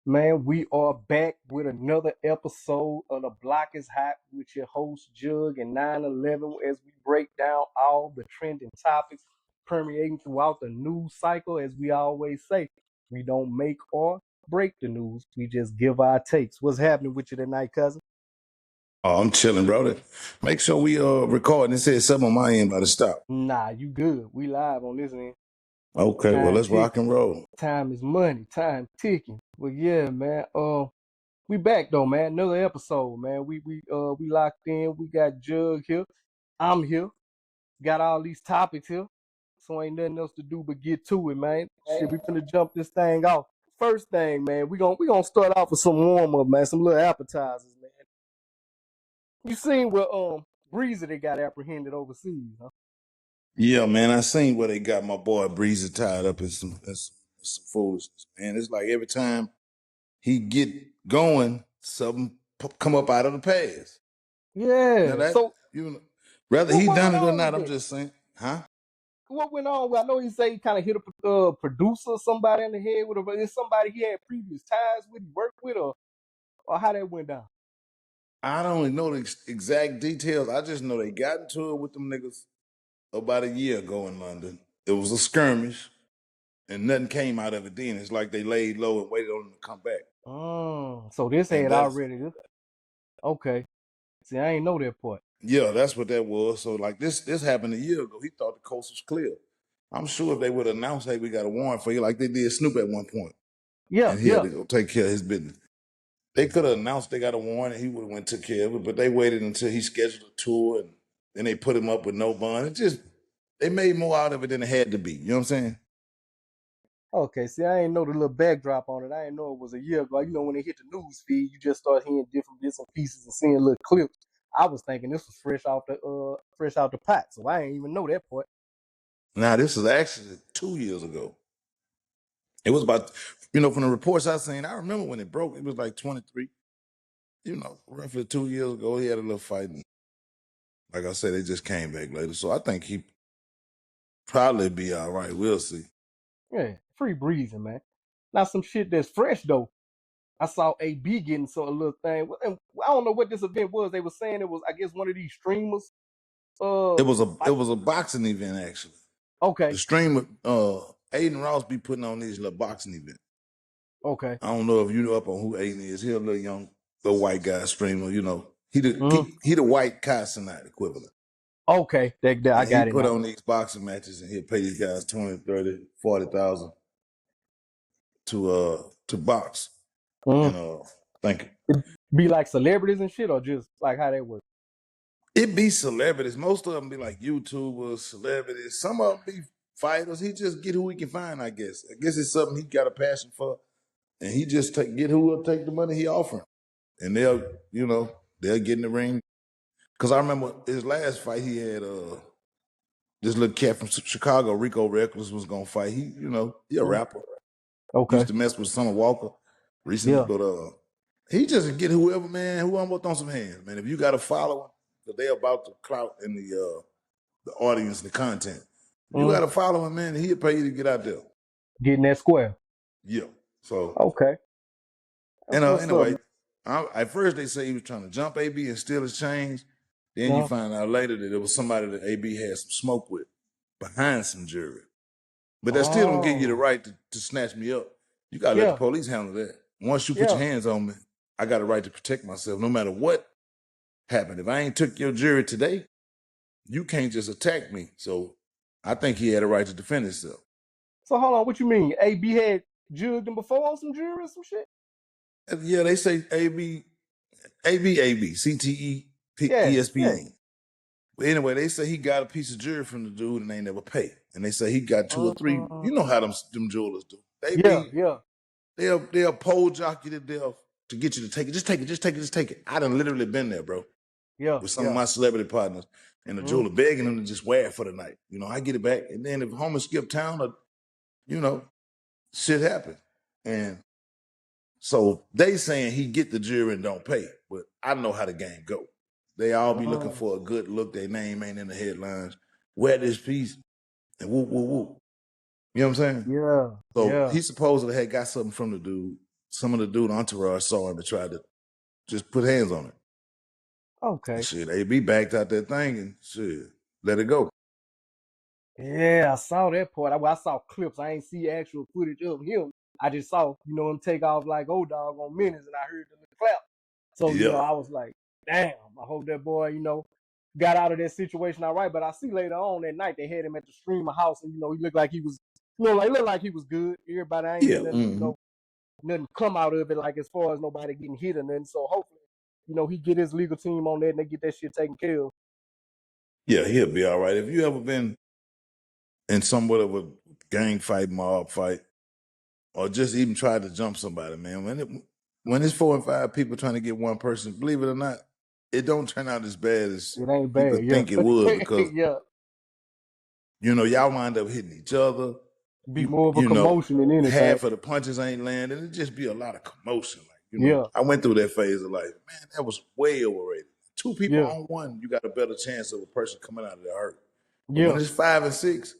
Man, we are back with another episode of the Block Is Hot with your host Jugg and 911 as we break down all the trending topics permeating throughout the news cycle. As we always say, we don't make or break the news, we just give our takes. What's happening with you tonight, cousin? Oh, I'm chilling, brother. Make sure we recording. It says something on my end about to stop. Nah, you good. We live on this end. Okay, well Time let's rock ticking. and roll. Time is money. Time ticking. Well, yeah, man. We back though, man. Another episode, man. We locked in. We got Jug here. I'm here. Got all these topics here. So ain't nothing else to do but get to it, man. Shit, we finna jump this thing off. First thing, man, we gonna start off with some warm up, man. Some little appetizers, man. You seen what Breezy they got apprehended overseas, huh? Yeah, man, I seen where they got my boy Breezy tied up in some foolishness, man. It's like every time he get going, something come up out of the past. Now Yeah. that So whether what he what done went it or on with not, I'm that? just saying, huh? What went on? I know he say he kind of hit a producer, somebody in the head with a. Is somebody he had previous ties with, he worked with, or how that went down? I don't even know the exact details. I just know they got into it with them niggas about a year ago in London. It was a skirmish. And nothing came out of it then. It's like they laid low and waited on him to come back. So this And had that's, already. Okay. See, I ain't know that part. yeah, that's what that was. So like this happened a year ago. He thought the coast was clear. I'm sure if they would announce, hey, we got a warrant for you, like they did Snoop at one point, Yeah, and he had yeah. to go take care of his business. They could have announced they got a warrant and he would have went and took care of it, but they waited until he scheduled a tour and then they put him up with no bond. It just they made more out of it than it had to be. You know what I'm saying? Okay. See, I ain't know the little backdrop on it. I ain't know it was a year ago. You know, when they hit the news feed, you just start hearing different bits and pieces and seeing little clips. I was thinking this was fresh out the pot, so I ain't even know that part. Now this is actually 2 years ago. It was about, from the reports I seen, I remember when it broke, it was like 23. Roughly 2 years ago, he had a little fight. And like I said, they just came back later. So I think he probably be all right. We'll see. Yeah, free breezing, man. Now some shit that's fresh though. I saw AB getting a little thing. And I don't know what this event was. They were saying it was, I guess, one of these streamers. It was a it Fight. was a boxing event actually. The Okay, streamer Aiden Ross be putting on these little boxing events. okay. I don't know if you know up on who Aiden is. He a little young, little white guy streamer. He the Mm-hmm. he the white Casanat equivalent. Okay, I And he got it put now. on these boxing matches and he'll pay these guys 20, 30, 40,000 to box. Mm. And thank you. It be like celebrities and shit, or just like how they work. It be celebrities. Most of them be like YouTubers, celebrities. Some of them be fighters. He just get who he can find, I guess. I guess it's something he got a passion for. And he just get who will take the money he offering. And they'll get in the ring. Because I remember his last fight, he had this little cat from Chicago, Rico Reckless, was going to fight. He a Mm. rapper. Okay, Used to mess with Summer Walker recently. yeah, But he just get whoever, man, who I'm on some hands, man. If you got a following, because they about to clout in the audience, the content. If you mm. got a following, man, he'll pay you to get out there. Getting that square. Yeah. So, Okay, and that's what's up, anyway, man. at first they say he was trying to jump AB and steal his change. Then you Uh, find out later that it was somebody that AB had some smoke with behind some jury. But that still don't give you the oh, right to snatch me up. You gotta let the yeah, police handle that. Once you put your yeah. hands on me, I got a right to protect myself no matter what happened. If I ain't took your jury today, you can't just attack me. So I think he had a right to defend himself. So hold on, what you mean? AB had jugged him before on some jury or some shit? Yeah, they say AB, CTE, Yeah, yeah. ESPN. But anyway, they say he got a piece of jury from the dude and they never pay. And they say he got two or three. You know how them jewelers do. Yeah, yeah, They'll pole jock you to death to get you to take it. Just take it, just take it, just take it. I done literally been there, bro, yeah, with some of yeah. my celebrity partners and the Mm. jeweler begging them to just wear it for the night. I get it back. And then if homies skip town or, you know, shit happen. And so they saying he get the jury and don't pay. But I know how the game go. They all be looking Oh, for a good look. Their name ain't in the headlines. Wear this piece and whoop, whoop, whoop. You know what I'm saying? yeah, So yeah. he supposedly had got something from the dude. some of the dude entourage saw him and tried to just put hands on her. Okay. Shit, AB backed out that thing and shit, let it go. Yeah, I saw that part. I saw clips. I ain't see actual footage of him. I just saw, him take off like old dog on minutes, and I heard the little clap. So, Yeah. I was like, damn, I hope that boy, got out of that situation all right. But I see later on that night they had him at the streamer house, and he looked like he was, looked like he was good. Everybody ain't Yeah. getting nothing, nothing come out of it, like as far as nobody getting hit or nothing. So hopefully, he get his legal team on that and they get that shit taken care of. Yeah, he'll be all right. If you ever been in somewhat of a gang fight, mob fight, or just even tried to jump somebody, man, when it's 4 and 5 people trying to get one person, believe it or not, it don't turn out as bad as It ain't people bad, yeah. think it would, because yeah. y'all wind up hitting each other. Be more of a commotion than anything. Half of the punches ain't landing. It just be a lot of commotion. Like, Yeah. I went through that phase of like, man, that was way overrated. 2 people on one, you got a better chance of a person coming out of there hurt. But when it's 5 and 6,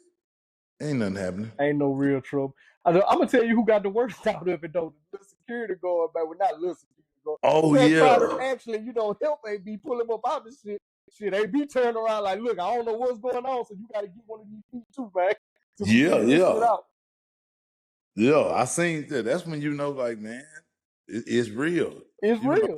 ain't nothing happening. Ain't no real trouble. I'm gonna tell you who got the worst out of it though. The security guard, but we're not listening. Oh man, yeah. try to actually, help AB pull him up out of shit. Shit, AB turned around like, look, I don't know what's going on, so you got to get one of these feet too, man. Yeah, I seen that. That's when like, man, it's real. It's real.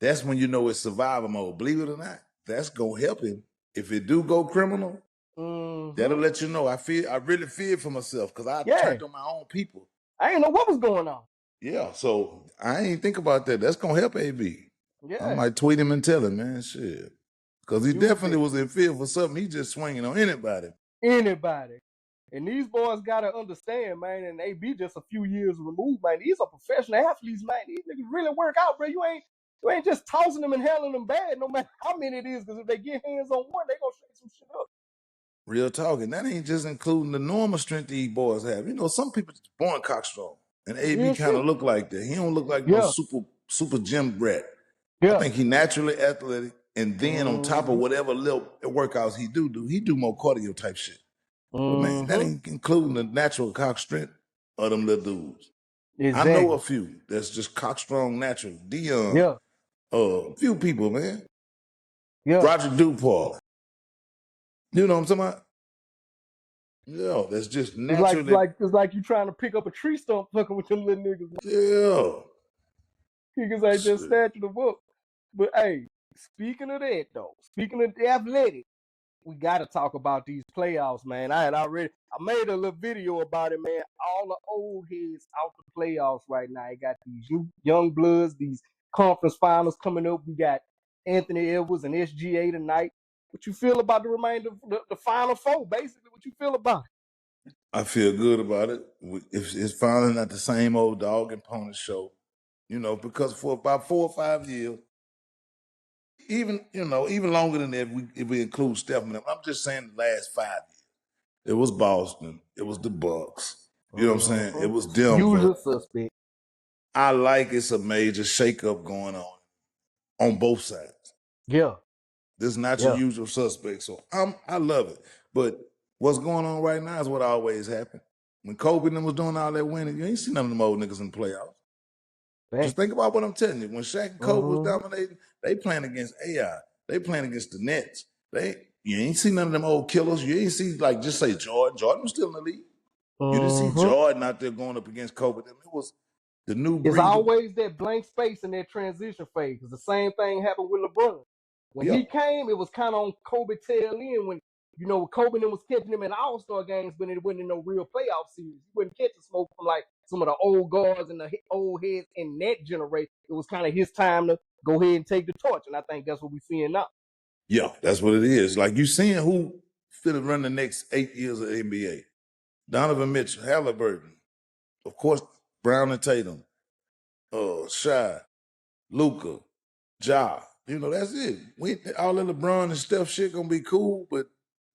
That's when it's survival mode. Believe it or not, that's gonna help him. If it do go criminal, that'll let you know. I really feared for myself because I turned on my own people. I didn't know what was going on. Yeah, so I ain't think about that. That's gonna help AB. Yeah, I might tweet him and tell him, man, shit, because he definitely was in fear for something. He just swinging on anybody. And these boys gotta understand, man. And AB just a few years removed, man. These are professional athletes, man. These niggas really work out, bro. You ain't just tossing them and handling them bad, no matter how many it is. Because if they get hands on one, they gonna shake some shit up. Real talking. That ain't just including the normal strength these boys have. Some people just born cockstrong, and AB kind of look like that. He don't look like no super gym brat. I think he naturally athletic, and then on top of whatever little workouts he do more cardio type shit. But man, that ain't including the natural cock strength of them little dudes. Exactly. I know a few that's just cock strong natural. Dion. A few people, man. Roger Dupont. You know what I'm talking about? Yeah, that's just naturally. It's like you trying to pick up a tree stump fucking with them little niggas. Yeah. Niggas ain't just snatching them up. But hey, speaking of that though, speaking of the athletic, we got to talk about these playoffs, man. I made a little video about it, man. All the old heads out the playoffs right now. You got these young bloods, these conference finals coming up. We got Anthony Edwards and SGA tonight. What you feel about the remainder of the final four? Basically, what you feel about it? I feel good about it. It's finally not the same old dog and pony show, because for about 4 or 5 years, even longer than that, if we include Stephen, I'm just saying the last 5 years. It was Boston. It was the Bucks. You know what I'm saying? It was Denver. Usual suspect. I like it's a major shakeup going on both sides. Yeah. This is not your usual suspect. So I love it. But what's going on right now is what always happened. When Kobe and them was doing all that winning, you ain't seen none of them old niggas in the playoffs. Just think about what I'm telling you. When Shaq and Kobe was dominating, they playing against AI. They playing against the Nets. You ain't seen none of them old killers. You ain't see, just say Jordan. Jordan was still in the league. You didn't see Jordan out there going up against Kobe. It was the new breed. It's always that blank space in that transition phase. Because the same thing happened with LeBron. When he came, it was kind of on Kobe tail end when, Kobe and them was catching him in All-Star games, but it wasn't in no real playoff series. He wasn't catching smoke from some of the old guards and the old heads in that generation. It was kind of his time to go ahead and take the torch. And I think that's what we're seeing now. Yeah, that's what it is. Like you seeing who finna run the next 8 years of NBA. Donovan Mitchell, Halliburton, of course, Brown and Tatum, Shy, Luka, Ja. That's it. All of LeBron and Steph shit gonna be cool, but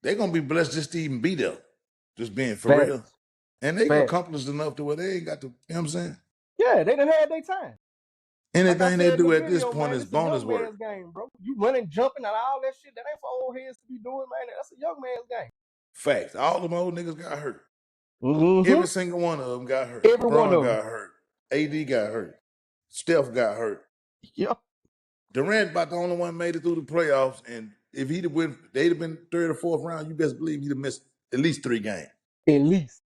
they're gonna be blessed just to even be there. Just being for real. And they accomplished enough to where they ain't got to, you know what I'm saying? Yeah, they done had their time. Anything they do at this point is bonus work. Man's game, bro. You running, jumping, and all that shit, that ain't for old heads to be doing, man. That's a young man's game. Facts. All them old niggas got hurt. Every single one of them got hurt. Every one of them got hurt. AD got hurt. Steph got hurt. Yeah. Durant about the only one made it through the playoffs, and if they'd have been third or fourth round. You best believe he'd have missed at least 3 games. At least.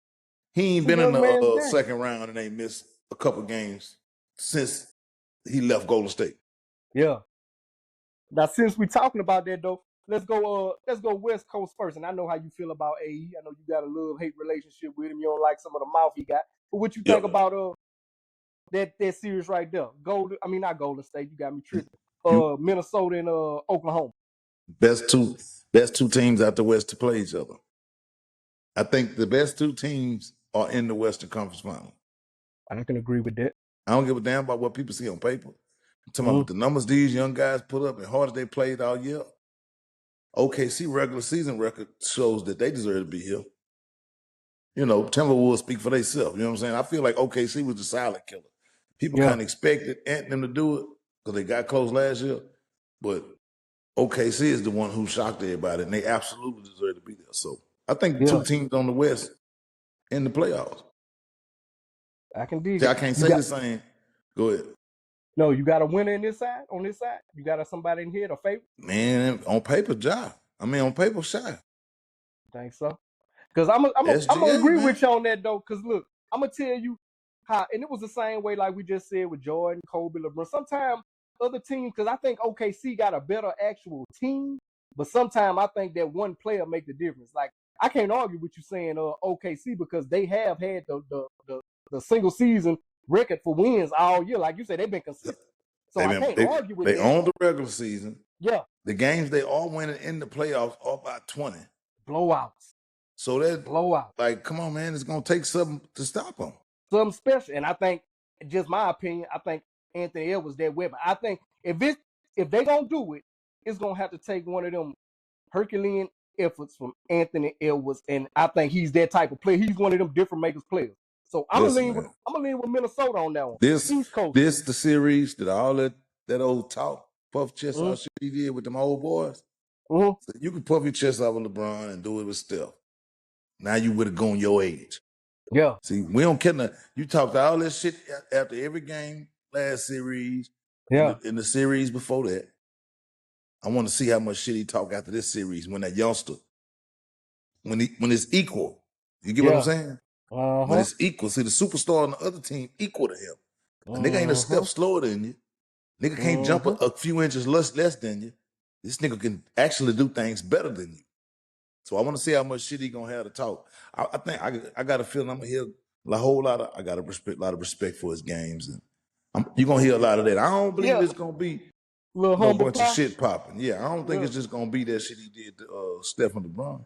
He ain't It's a been in young man's the game. second round and ain't missed a couple games since he left Golden State. Yeah. Now, since we're talking about that though, let's go West Coast first. And I know how you feel about AE. I know you got a love-hate relationship with him. You don't like some of the mouth he got. But what you think about that series right there? Not Golden State. You got me tripping. Minnesota and Oklahoma. Best two teams out the West to play each other. I think the best 2 teams are in the Western Conference Final. I can agree with that. I don't give a damn about what people see on paper. I'm talking about the numbers these young guys put up and hard as they played all year. OKC regular season record shows that they deserve to be here. You know, Timberwolves speak for themselves. You know what I'm saying? I feel like OKC was the silent killer. People kind of expected them to do it because they got close last year. But OKC is the one who shocked everybody, and they absolutely deserve to be there. So I think the 2 teams on the West in the playoffs. I can dig See, it. I can't say the same. Go ahead. No, you got a winner on this side? You got somebody in here, a favorite? Man, on paper, Ja. On paper, Shy. Think so? Because I'm gonna agree with you on that though. Because look, I'm gonna tell you how, and it was the same way like we just said with Jordan, Kobe, LeBron. Sometimes other teams, because I think OKC got a better actual team, but sometimes I think that one player make the difference. Like I can't argue with you saying OKC because they have had the single season record for wins all year. Like you said, they've been consistent. So I can't argue with that. They own the regular season. Yeah. The games they all winning in the playoffs are about 20. Blowouts. So that blowout. Like, come on, man, it's gonna take something to stop them. Something special. And I think, just my opinion, I think Anthony Edwards that weapon. I think if they gonna do it, it's gonna have to take one of them Herculean efforts from Anthony Edwards, and I think he's that type of player. He's one of them different makers players. So I'm gonna lean with Minnesota on that one. East Coast. This the series that all that old talk, puff chest all shit he did with them old boys. So you can puff your chest out with LeBron and do it with Steph. Now you would have gone your age. Yeah. See, we don't care nothing. You talked all this shit after every game last series. Yeah. In the series before that. I want to see how much shit he talk after this series when that youngster, when it's equal. You get what I'm saying? When it's equal. See, the superstar on the other team equal to him. A nigga ain't a step slower than you. Nigga can't jump a few inches less than you. This nigga can actually do things better than you. So I want to see how much shit he gonna have to talk. I think I got a feeling I'm gonna hear a whole lot of. I got a lot of respect for his games, and you're gonna hear a lot of that. I don't believe it's gonna be a bunch of shit popping. Yeah, I don't think it's just gonna be that shit he did to Steph and LeBron.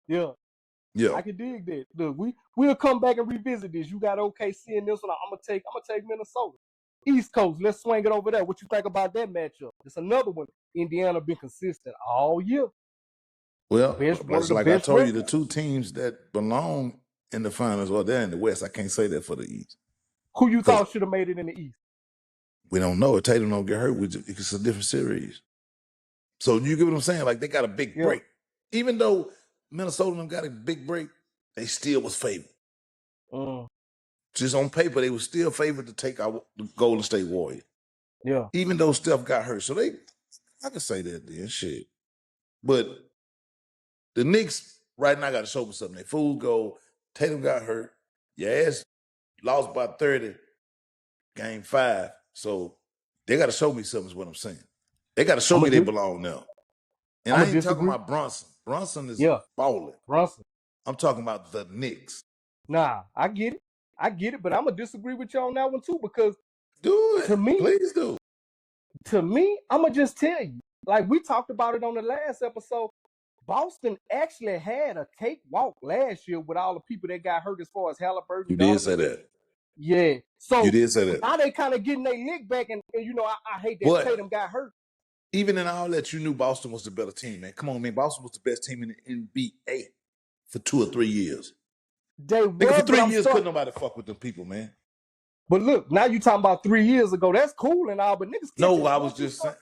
Yeah. Yeah, I can dig that. Look, we'll come back and revisit this. You got OKC in this one. I'm gonna take Minnesota. East Coast, let's swing it over there. What you think about that matchup? It's another one. Indiana been consistent all year. Well, like I told you, the 2 teams that belong in the finals, well, they're in the West. I can't say that for the East. Who you thought should have made it in the East? We don't know. If Tatum don't get hurt, it's a different series. So you get what I'm saying? Like, they got a big break. Even though Minnesota got a big break, they still was favored. Just on paper, they were still favored to take out the Golden State Warriors. Yeah. Even though Steph got hurt. So I can say that then, shit. But the Knicks right now got to show me something. They full goal. Tatum got hurt. Your ass lost by 30, game 5. So they got to show me something is what I'm saying. They got to show me they belong now. And I ain't talking about Brunson. Brunson is balling. Brunson. I'm talking about the Knicks. Nah, I get it. But I'm going to disagree with you on that one too because do it. To me, please do. To me, I'm going to just tell you. Like we talked about it on the last episode. Boston actually had a cakewalk last year with all the people that got hurt as far as Halliburton. You did say that. Yeah. So you did say that. Now they kind of getting their lick back, and you know, I hate that Tatum got hurt. Even in all that, you knew Boston was the better team, man. Come on, man. Boston was the best team in the NBA for 2 or 3 years. They were, for 3 years, couldn't nobody fuck with them people, man. But look, now you talking about 3 years ago. That's cool and all, but niggas. No, I was just saying.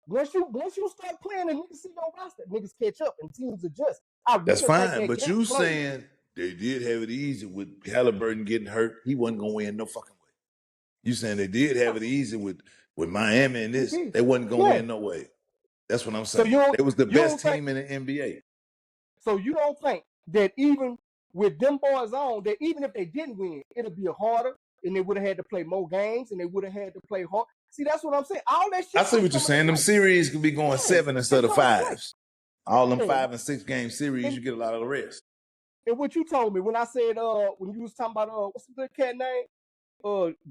Once you start playing and niggas see your roster, niggas catch up and teams adjust. That's fine, but you saying they did have it easy with Halliburton getting hurt. He wasn't gonna win no fucking way. You saying they did have it easy with Miami and this? They wasn't gonna win no way. That's what I'm So saying. They was the best team in the NBA. So you don't think that even with them boys on, that even if they didn't win, it'll be harder, and they would have had to play more games, and they would have had to play hard. See, that's what I'm saying. All that shit. I see what you're saying. Them series could be going 7 instead of 5s. All them 5 and 6 game series, you get a lot of the rest. And what you told me when I said, when you was talking about what's the good cat name?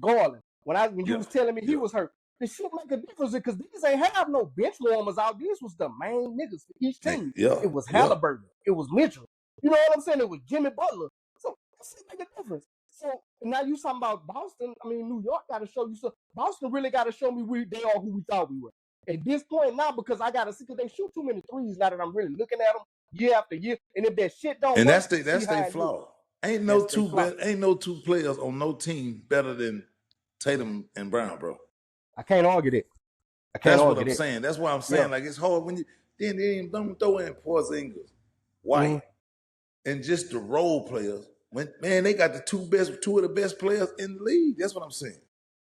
Garland. When you was telling me he was hurt, the shit make a difference because these ain't have no bench warmers out. These was the main niggas for each team. It was Halliburton. It was Mitchell. You know what I'm saying? It was Jimmy Butler. So that shit make a difference. So now you talking about Boston. I mean, New York got to show you something. Boston really got to show me they are who we thought we were. At this point now, because I got to see, because they shoot too many threes now that I'm really looking at them year after year. And if that shit don't and work, that's their flaw. Ain't no two players on no team better than Tatum and Brown, bro. I can't argue that. That's what I'm saying. That's why I'm saying like it's hard when you then don't throw in Porzingis, White, and just the role players. When man, they got the two of the best players in the league. That's what I'm saying.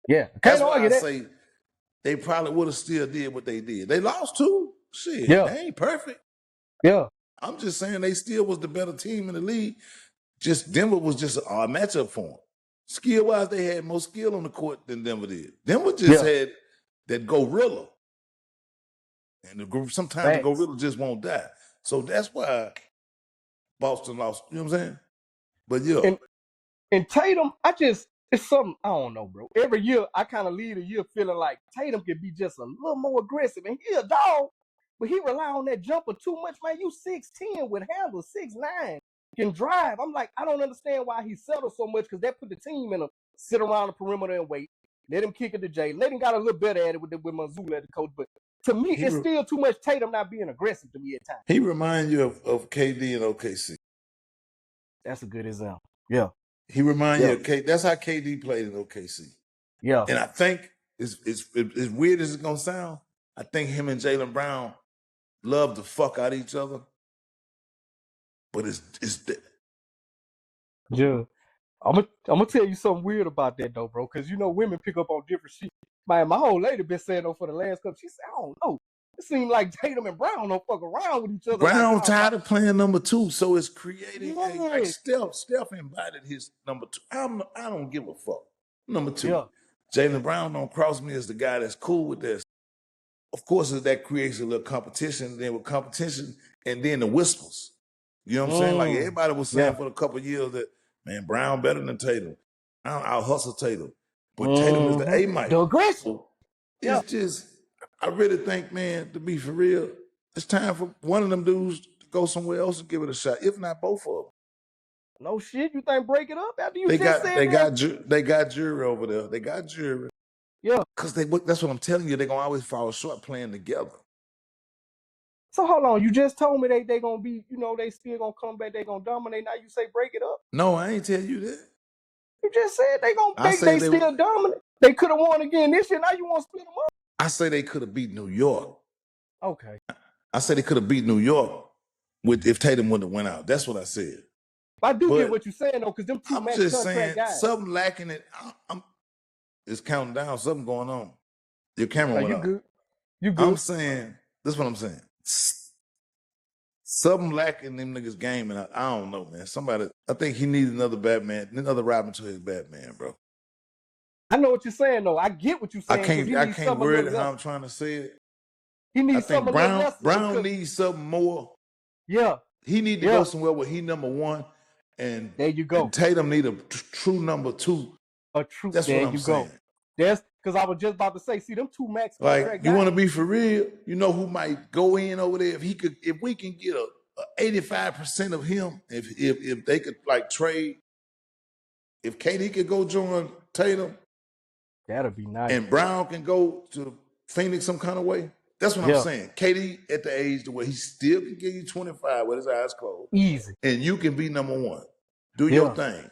Yeah, that's why I say they probably would have still did what they did. They lost too. Shit, they ain't perfect. Yeah, I'm just saying they still was the better team in the league. Just Denver was just a matchup for them. Skill wise, they had more skill on the court than Denver did. Denver just had that gorilla, and sometimes the gorilla just won't die. So that's why Boston lost. You know what I'm saying? But and Tatum, it's something, I don't know, bro. Every year, I kind of leave the year feeling like Tatum could be just a little more aggressive. And he a dog, but he rely on that jumper too much, man. You 6'10" with handles, 6'9", can drive. I'm like, I don't understand why he settled so much, because that put the team in a sit around the perimeter and wait. Let him kick it to Jay. Let him got a little better at it with Mazzulla as the coach. But to me, it's still too much Tatum not being aggressive to me at times. He reminds you of KD and OKC. That's a good example. Yeah. He reminds you of KD. That's how KD played in OKC. Yeah. And I think, as weird as it's going to sound, I think him and Jaylen Brown love the fuck out of each other. But it's yeah. I'm gonna tell you something weird about that though, bro. Because you know women pick up on different shit. My whole lady been saying though for the last couple. She said, I don't know. It seemed like Tatum and Brown don't fuck around with each other. Brown tired of playing number 2, so it's creating like Steph invited his number 2. I don't give a fuck. Number 2. Yeah. Jaylen Brown don't cross me as the guy that's cool with this. Of course, that creates a little competition. Then with competition, and then the whispers. You know what I'm saying? Like everybody was saying for a couple of years that, man, Brown better than Tatum. I'll hustle Tatum. But Tatum is the A-Mike. The aggressive. So it's just, I really think, man, to be for real, it's time for one of them dudes to go somewhere else and give it a shot, if not both of them. No shit, you think break it up after you they just said that? They got jury over there. They got jury. Yeah. Because that's what I'm telling you. They're going to always fall short playing together. So hold on, you just told me they gonna be, they still gonna come back, they gonna dominate. Now you say break it up? No, I ain't tell you that. You just said they still dominate. They could have won again this year. Now you want to split them up? I say they could have beat New York. Okay. I said they could have beat New York if Tatum wouldn't have went out. That's what I said. I do get what you're saying though, because them two max contract guys. Something lacking it. It's counting down. Something going on. Your camera went off. You good? I'm saying this is what I'm saying. Something lacking them niggas game, and I don't know, man. I think he needs another Batman, another Robin to his Batman, bro. I know what you're saying, though. I get what you're saying. I can't word it how I'm trying to say it. He needs something Brown needs something more. Yeah. He need to go somewhere where he number 1, and there you go. And Tatum need a true number 2. That's what I'm saying. That's because I was just about to say, see them two max contract guys. You want to be for real? You know who might go in over there if we can get a 85% of him. If they could like trade, if KD could go join Tatum, that'd be nice. And Brown can go to Phoenix some kind of way. That's what I'm saying. KD at the age to where he still can give you 25 with his eyes closed. Easy. And you can be number 1. Do your thing.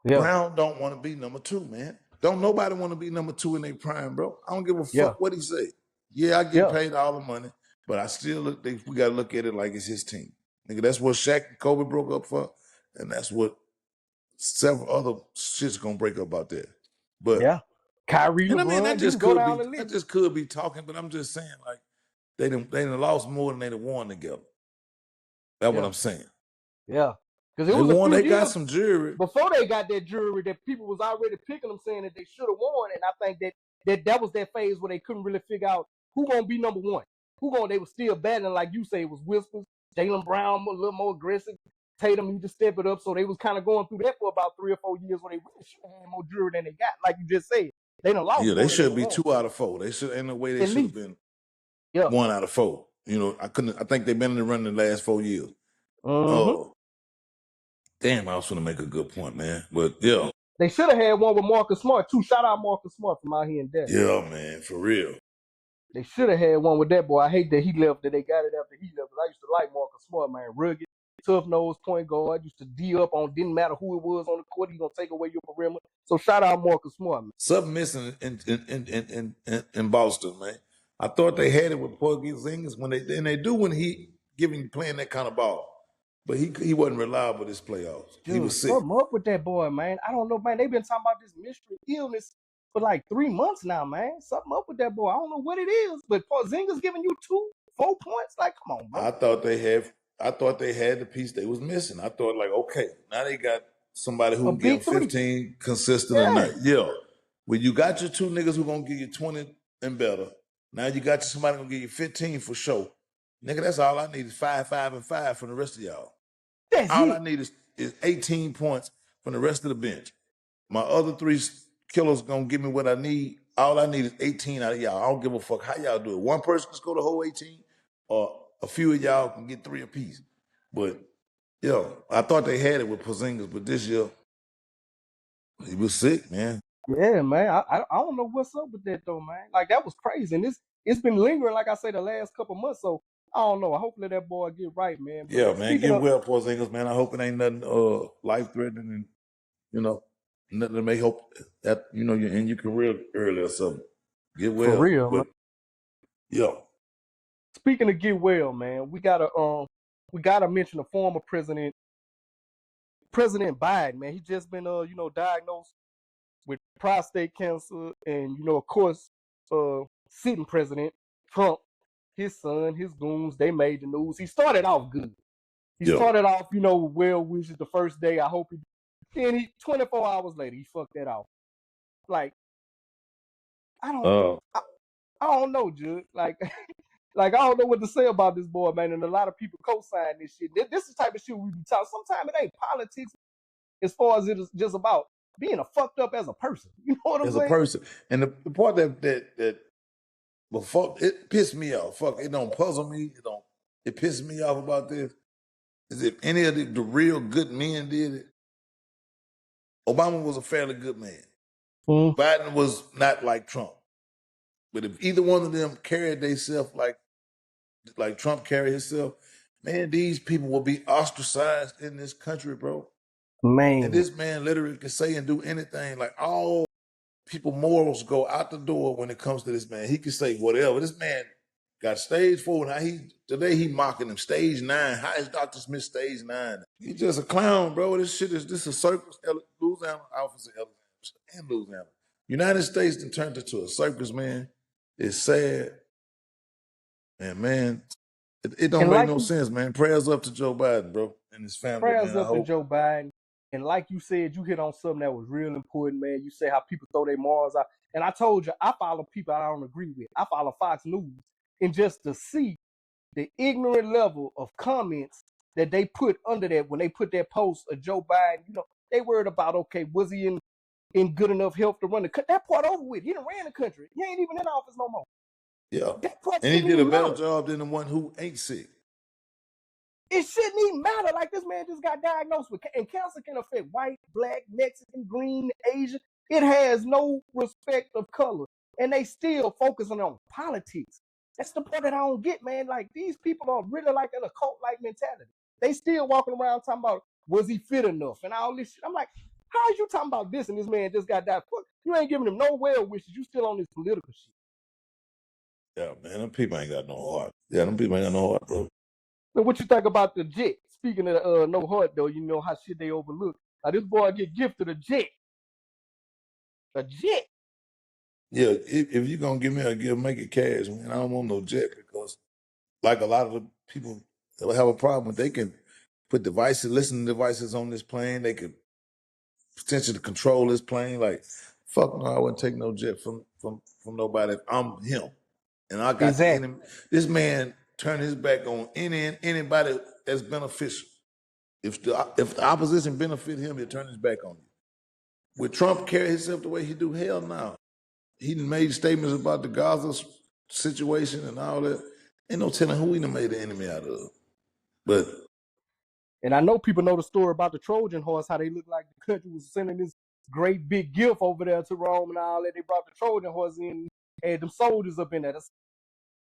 Yeah. Brown don't want to be number 2, man. Don't nobody want to be number 2 in their prime, bro. I don't give a fuck what he say. Yeah, I get paid all the money, but I still we got to look at it like it's his team. Nigga, that's what Shaq and Kobe broke up for, and that's what several other shit's going to break up out there. But Kyrie, And I mean, LeBron, you can go down the that list. just could be talking, but I'm just saying, like, they done lost more than they done won together. That's what Yeah, I'm saying. yeah. Because it They was a won, few they got years some jury. before they got that jury that people was already picking them, saying that they should have won. And I think that was that phase where they couldn't really figure out who gonna be number one. They were still battling, like you say, it was whispers. Jaylen Brown a little more aggressive. Tatum, you just step it up. So they was kind of going through that for about 3 or 4 years where they really should have had more jury than they got. Like you just said, they done lost Yeah, they more than they should done be won. 2 out of 4. They should, ain't no way they At should have least. been Yeah. 1 out of 4. You know, I think they've been in the run the last 4 years. Mm-hmm. Oh, damn, I was going to make a good point, man. But yeah. They should have had one with Marcus Smart, too. Shout out Marcus Smart from out here in Dallas. Yeah, man, for real. They should have had one with that boy. I hate that he left, that they got it after he left. I used to like Marcus Smart, man. Rugged, tough nose point guard. Used to D up on, didn't matter who it was on the court. He gonna take away your perimeter. So shout out Marcus Smart, man. Something missing in Boston, man. I thought they had it with Porzingis when they do when he playing that kind of ball. But he wasn't reliable this playoffs. He Dude, was sick. something up with that boy, man. I don't know, man. They've been talking about this mystery illness for like 3 months now, man. Something up with that boy. I don't know what it is, but Porzingis giving you 4 points. Like, come on, bro. I thought they had the piece they was missing. I thought, like, okay, now they got somebody who can give 15 consistent a night. Yeah. When you got your 2 niggas who gonna give you 20 and better, now you got somebody gonna give you 15 for sure. Nigga, that's all I need is 5, 5, and 5 from the rest of y'all. That's all it. I need is 18 points from the rest of the bench. My other 3 killers gonna give me what I need. All I need is 18 out of y'all. I don't give a fuck how y'all do it. One person can score the whole 18, or a few of y'all can get 3 apiece. But yo, I thought they had it with Porzingis, but this year he was sick, man. Yeah, man. I don't know what's up with that though, man. Like that was crazy, and it's been lingering, like I say, the last couple months. So I don't know. Hopefully that boy get right, man. But Yeah, man. Get well, Porzingis, man. I hope it ain't nothing life threatening, and nothing that may hope that you end your career early or something. Get well, for real, man. Yeah. Speaking of get well, man, we gotta mention the former President Biden, man. He just been diagnosed with prostate cancer, and of course, sitting President Trump, his son, his goons, they made the news. He started off good. He started off, well wishes the first day. I hope he. Then 24 hours later, he fucked that off. Like, I don't know, Judge. Like, like I don't know what to say about this boy, man. And a lot of people co-sign this shit. This is the type of shit we be talking. Sometimes it ain't politics, as far as it is just about being a fucked up as a person. You know what I'm saying? As a person, and the part that but fuck, it pissed me off. Fuck, it don't puzzle me. It pisses me off about this. Is if any of the real good men did it, Obama was a fairly good man. Biden was not like Trump. But if either one of them carried themselves like Trump carried himself, man, these people will be ostracized in this country, bro. Man. And this man literally can say and do anything. Like, all people morals go out the door when it comes to this man. He can say whatever. This man got stage 4. Now today he mocking him. Stage 9. How is Dr. Smith stage 9? He's just a clown, bro. This is a circus. Louisiana, Alphas and Louisiana. United States then turned into a circus, man. It's sad. And man, it don't make no sense, man. Prayers up to Joe Biden, bro, and his family. Prayers man. up to Joe Biden. And like you said, you hit on something that was real important, man. You say how people throw their morals out. And I told you, I follow people I don't agree with. I follow Fox News. And just to see the ignorant level of comments that they put under that when they put that post of Joe Biden, they worried about, okay, was he in good enough health to run the country? That part over with. He done ran the country. He ain't even in office no more. Yeah. And he did a better job than the one who ain't sick. It shouldn't even matter. Like, this man just got diagnosed with, and cancer can affect white, black, Mexican, green, Asian. It has no respect of color. And they still focusing on politics. That's the part that I don't get, man. Like, these people are really like in a cult-like mentality. They still walking around talking about, was he fit enough and all this shit. I'm like, how are you talking about this and this man just got diagnosed? You ain't giving him no well wishes. You still on this political shit. Yeah, man, them people ain't got no heart. Yeah, them people ain't got no heart, bro. And what you think about the jet? Speaking of no heart, though, you know how shit they overlook. Now, this boy get gifted a jet. A jet. Yeah, if you're gonna give me a gift, make it cash, man. I don't want no jet because, like a lot of the people that have a problem, they can put devices, listening devices on this plane. They could potentially control this plane. Like, fuck no, I wouldn't take no jet from nobody. If I'm him, and I got the Exactly. enemy. This man turned his back on anybody that's beneficial. If the opposition benefit him, he'll turn his back on you. Would Trump carry himself the way he do? Hell no. He made statements about the Gaza situation and all that. Ain't no telling who he done made the enemy out of. But And I know people know the story about the Trojan horse, how they look like the country was sending this great big gift over there to Rome and all that. They brought the Trojan horse in, had them soldiers up in there. That's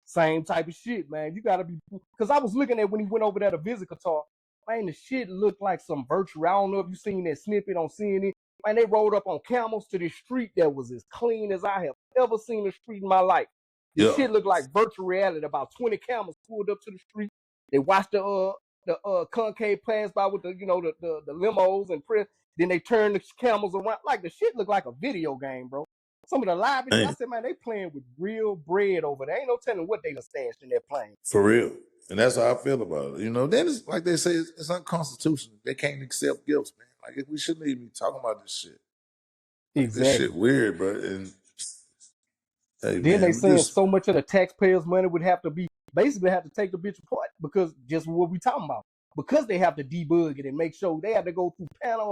same type of shit, man. You gotta be, because I was looking at when he went over there to visit Qatar. Man, the shit looked like some virtual. I don't know if you seen that snippet on CNN. Man, they rode up on camels to this street that was as clean as I have ever seen a street in my life. The yeah, shit looked like virtual reality. About 20 camels pulled up to the street. They watched the concave pass by with the the limos and press. Then they turned the camels around. Like the shit looked like a video game, bro. Some of the live, I man, said, man, they playing with real bread over there. Ain't no telling what they done stashed in that plane. for real. And that's how I feel about it. Then it's like they say, it's unconstitutional. They can't accept gifts, man. Like we shouldn't even be talking about this shit. Like this Exactly. shit weird, bro. And hey, Then they man, we saying just so much of the taxpayers' money would have to be basically have to take the bitch apart because just what we talking about. Because they have to debug it and make sure they have to go through panel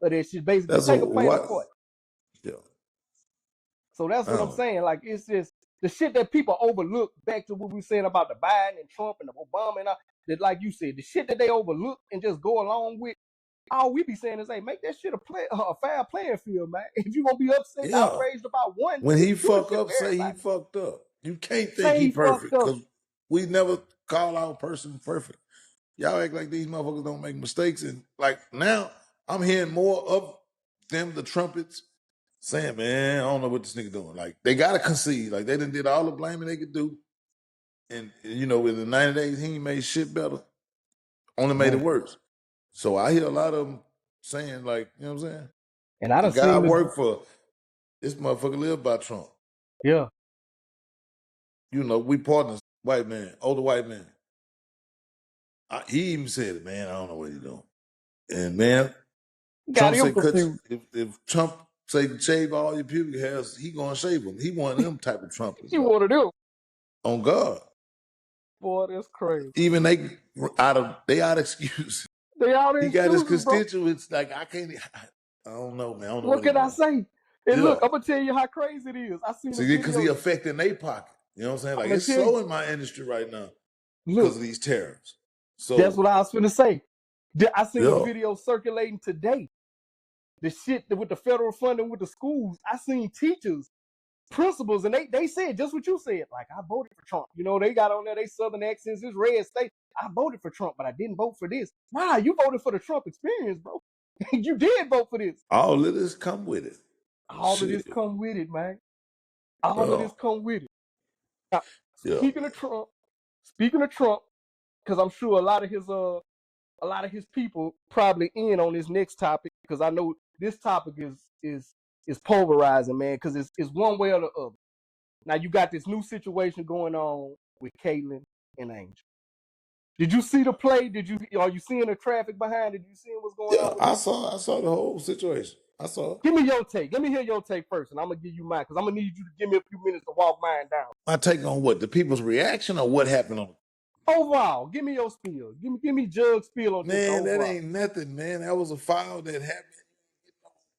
of that shit. Basically, that's a take a plane what. apart. Yeah, So that's I what I'm don't. saying. Like it's just the shit that people overlook. Back to what we saying about the Biden and Trump and the Obama and all, that, like you said, the shit that they overlook and just go along with. All we be saying is, hey, make that shit a fair playing field, man. If you gonna be upset and Yeah, outraged about one, when he do the fuck shit up, for say he everybody. fucked up. You can't think Say he he fucked perfect up. because we never call our person perfect. Y'all act like these motherfuckers don't make mistakes. And like now, I'm hearing more of them, the trumpets, saying, man, I don't know what this nigga doing. Like they gotta concede. Like they done did all the blaming they could do. And in the 90 days, he ain't made shit better. Only made it Man. worse. So I hear a lot of them saying, like, you know what I'm saying? And I The done guy I seen this. work for, this motherfucker lived by Trump. Yeah. We partners, white man, older white man. He even said it, man, I don't know what he's doing. And man, Got Trump him said, confused. if Trump say shave all your pubic hairs, he gonna shave them. He one of them type of Trumpers, You bro. want to do? On God. Boy, that's crazy. Even they out of excuse. They all the He got his excuses, bro. constituents like I don't know, man. I don't know What what he can I doing. say? And Yeah. look, I'm gonna tell you how crazy it is. I seen a See, because he video. affecting their pocket. You know what I'm saying? I'm Like gonna it's tell you. slow in my industry right now because Look, of these tariffs. that's So what I was gonna say. I seen a yeah. video circulating today. The shit with the federal funding with the schools. I seen teachers, principals, and they said just what you said. Like I voted for Trump. They got on there. They southern accents. This red state. I voted for Trump, but I didn't vote for this. Wow, you voted for the Trump experience, bro. You did vote for this. All of this come with it. All of this Shit. come with it, man. All of Yeah. this come with it. Now, Yeah. speaking of Trump, because I'm sure a lot of his people probably in on this next topic, because I know this topic is polarizing, man, because it's one way or the other. Now you got this new situation going on with Caitlyn and Angel. Did you see the play? Are you seeing the traffic behind it? You seeing what's going Yeah. on with I this? saw the whole situation. I saw it. Give me your take. Let me hear your take first, and I'm gonna give you mine because I'm gonna need you to give me a few minutes to walk mine down. My take on what? The people's reaction or what happened on Overall, give me your spiel. Give me Jugg's spiel on this Man, that overall. ain't nothing, man. That was a foul that happened.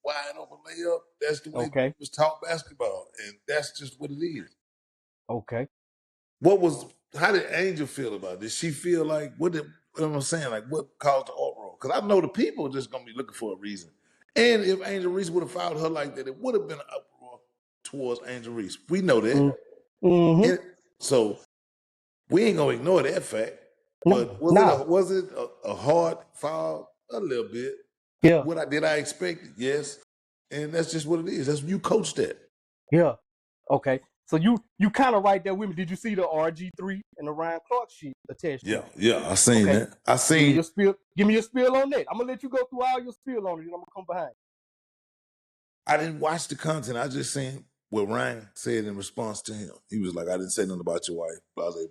Wide open layup. That's the way Okay. was taught basketball. And that's just what it is. Okay. How did Angel feel about it? Did she feel like what am I saying? Like what caused the uproar? Because I know the people are just gonna be looking for a reason. And if Angel Reese would have fouled her like that, it would have been an uproar towards Angel Reese. We know that. Mm-hmm. So we ain't gonna ignore that fact. But Nah. was it a hard foul? A little bit. Yeah. Did I expect it? Yes. And that's just what it is. That's you coached that. Yeah. Okay. So you kind of right there with me. Did you see the RG3 and the Ryan Clark sheet attached? Yeah, I seen Okay. that. I seen Give me your spiel on that. I'm gonna let you go through all your spiel on it, and I'm gonna come behind. I didn't watch the content. I just seen what Ryan said in response to him. He was like, I didn't say nothing about your wife, blah, blah,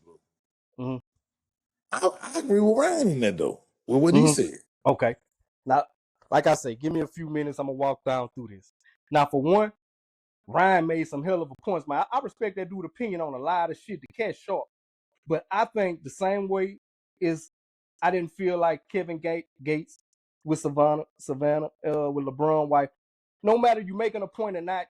blah. Mm-hmm. I agree with Ryan in that, though, with what he Mm-hmm. said. Okay. Now, like I say, give me a few minutes. I'm going to walk down through this. Now, for one, Ryan made some hell of a points, man. I respect that dude's opinion on a lot of shit. The cat's sharp. But I think the same way is I didn't feel like Kevin Gates with Savannah, with LeBron's wife. No matter you making a point or not,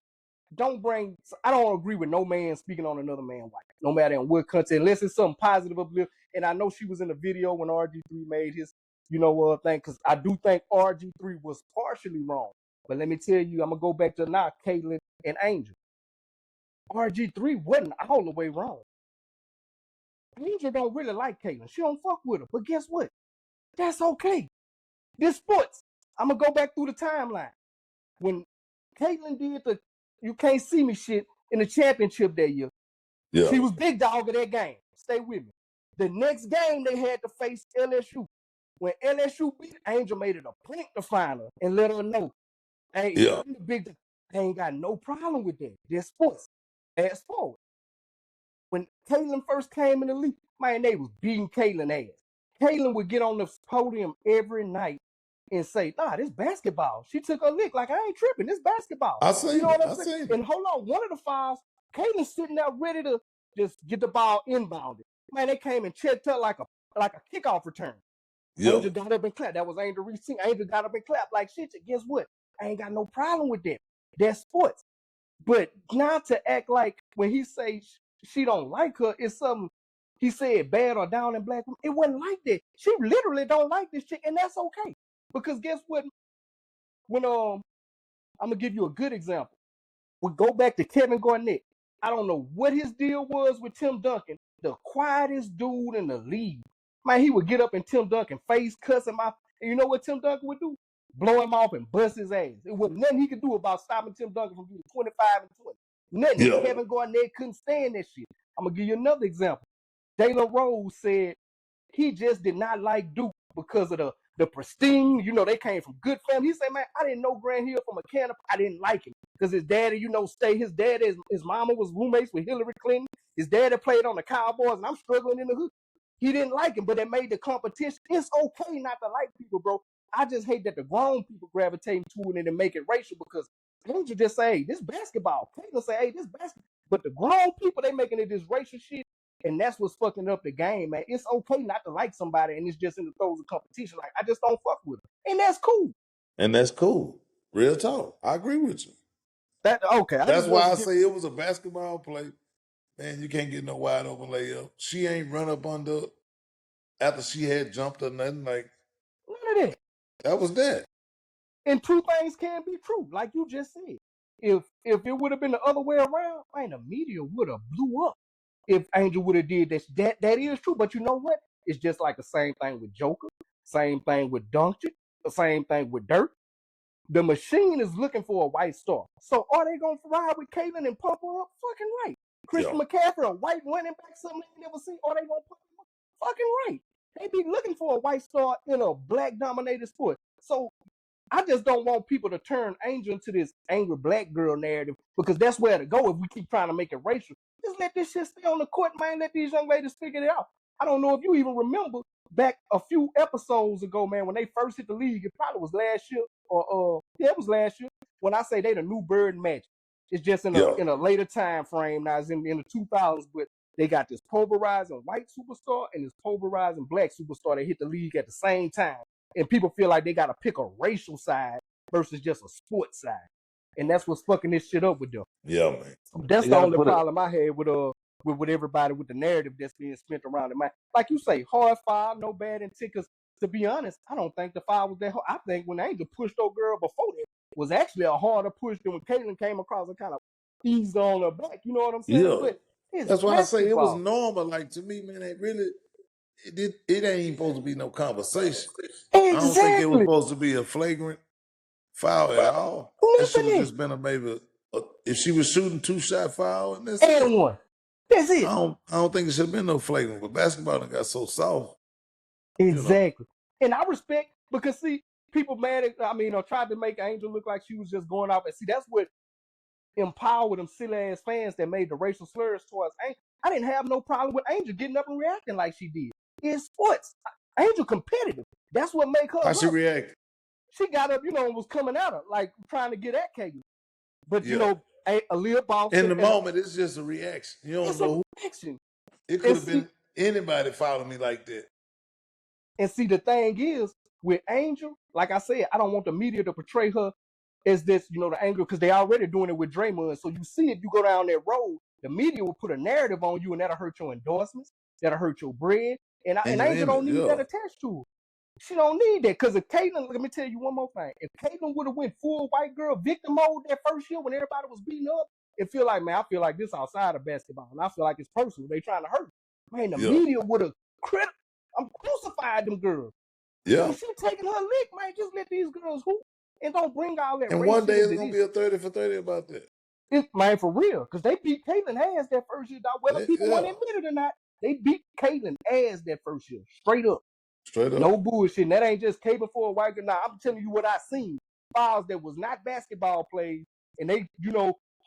I don't agree with no man speaking on another man's wife, no matter in what content, unless it's something positive uplift. And I know she was in the video when RG3 made his, thing, because I do think RG3 was partially wrong. But let me tell you, I'm going to go back to now, Caitlyn and Angel. RG3 wasn't all the way wrong. Angel don't really like Caitlyn. She don't fuck with her. But guess what? That's okay. This sports. I'm going to go back through the timeline. When Caitlyn did the You Can't See Me shit in the championship that year, she was big dog of that game. Stay with me. The next game they had to face LSU. When LSU beat Angel, made it a point to find her and let her know, hey, I'm the big dog. I ain't got no problem with that. This sports. Fast forward. When Caitlyn first came in the league, man, they was beating Caitlyn ass. Caitlyn would get on the podium every night and say, nah, this basketball. She took a lick like, I ain't tripping. This basketball. I seen what it. I'm saying? And hold on, one of the fouls, Caitlyn sitting there ready to just get the ball inbounded. Man, they came and checked her like a kickoff return. Angel got up and clapped. That was Angel Reese. Angel got up and clapped like shit. Guess what? I ain't got no problem with that. That's sports. But not to act like when he say she don't like her, it's something he said bad or down in black. It wasn't like that. She literally don't like this chick, and that's okay. Because guess what? When I'm gonna give you a good example. We go back to Kevin Garnett. I don't know what his deal was with Tim Duncan, the quietest dude in the league. Man, he would get up in Tim Duncan face, cuss him out. And you know what Tim Duncan would do? Blow him off and bust his ass. It wasn't nothing he could do about stopping Tim Duncan from getting 25 and 20. Nothing. And Kevin Garnett couldn't stand that shit. I'm gonna give you another example. Jalen Rose said he just did not like Duke because of the pristine. They came from good family. He said, man, I didn't know Grant Hill from a can of. I didn't like him because his daddy, his daddy, his mama was roommates with Hillary Clinton. His daddy played on the Cowboys, and I'm struggling in the hood. He didn't like him, but it made the competition. It's okay not to like people, bro. I just hate that the grown people gravitating to it and make it racial because Angel just say, hey, this basketball. Caitlyn say, hey, this basketball. But the grown people, they making it this racial shit. And that's what's fucking up the game, man. It's okay not to like somebody, and it's just in the throes of competition. Like, I just don't fuck with them. And that's cool. And that's cool. Real talk. I agree with you. Okay. That's why I say it was a basketball play. Man, you can't get no wide open layup. She ain't run up under after she had jumped or nothing. Like, none of that. That was that. And two things can be true, like you just said. If it would have been the other way around, man, the media would have blew up. If Angel would have did that, that is true. But you know what? It's just like the same thing with Joker, same thing with Doncic, the same thing with Dirk. The machine is looking for a white star. So are they gonna ride with Caitlyn and pump her up? Fucking right. Christian McCaffrey, a white running back, something they never seen. Are they gonna pump him up? Fucking right. They be looking for a white star in a black dominated sport. So I just don't want people to turn Angel into this angry black girl narrative because that's where to go if we keep trying to make it racial. Just let this shit stay on the court, man. Let these young ladies figure it out. I don't know if you even remember back a few episodes ago, man, when they first hit the league. It probably was last year it was last year. When I say they the new Bird Magic, it's just in a later time frame. Now it's in the 2000s, but they got this pulverizing white superstar and this pulverizing black superstar that hit the league at the same time. And people feel like they got to pick a racial side versus just a sports side. And that's what's fucking this shit up with them. Yeah, man. That's the only problem I had with everybody with the narrative that's being spent around it. Man, like you say, hard foul, no bad intent. Because to be honest, I don't think the foul was that hard. I think when Angel pushed old girl before that, it was actually a harder push than when Caitlyn came across and kind of eased on her back. You know what I'm saying? Yeah. But that's why I say it was normal. Like, to me, man, it ain't even supposed to be no conversation. Exactly. I don't think it was supposed to be a flagrant foul at all. It should have just been if she was shooting 2-shot foul and that's it. One. That's it. I don't think it should have been no flagrant, but basketball got so soft. Exactly. And I respect because see, people mad at tried to make Angel look like she was just going off. And see, that's what empower them silly ass fans that made the racial slurs towards Angel. I didn't have no problem with Angel getting up and reacting like she did. It's sports. Angel competitive. That's what make her. How she reacted? She got up, and was coming at her, like trying to get at Katie. But Yeah. a Lil Boss in the moment, it's just a reaction. You don't know who. Reaction. It could have been anybody following me like that. And see, the thing is, with Angel, like I said, I don't want the media to portray her as this, the Angel, because they already doing it with Draymond. So you see, if you go down that road, the media will put a narrative on you, and that'll hurt your endorsements, that'll hurt your brand. And Angel don't need that attached to her. She don't need that, because if Caitlyn, let me tell you one more thing. If Caitlyn would have went full white girl victim mode that first year when everybody was beating up, I feel like this outside of basketball, and I feel like it's personal. They trying to hurt. Man, the media would have crucified them girls. Yeah. She taking her lick, man. Just let these girls hoop and don't bring all that. And one day it's gonna be a 30 for 30 about that. Man, for real, because they beat Caitlyn ass that first year. Whether people want to admit it or not, they beat Caitlyn ass that first year, straight up. Straight up. No bullshit. And that ain't just cable for a white girl. Now, I'm telling you what I seen. Fouls that was not basketball plays, and they,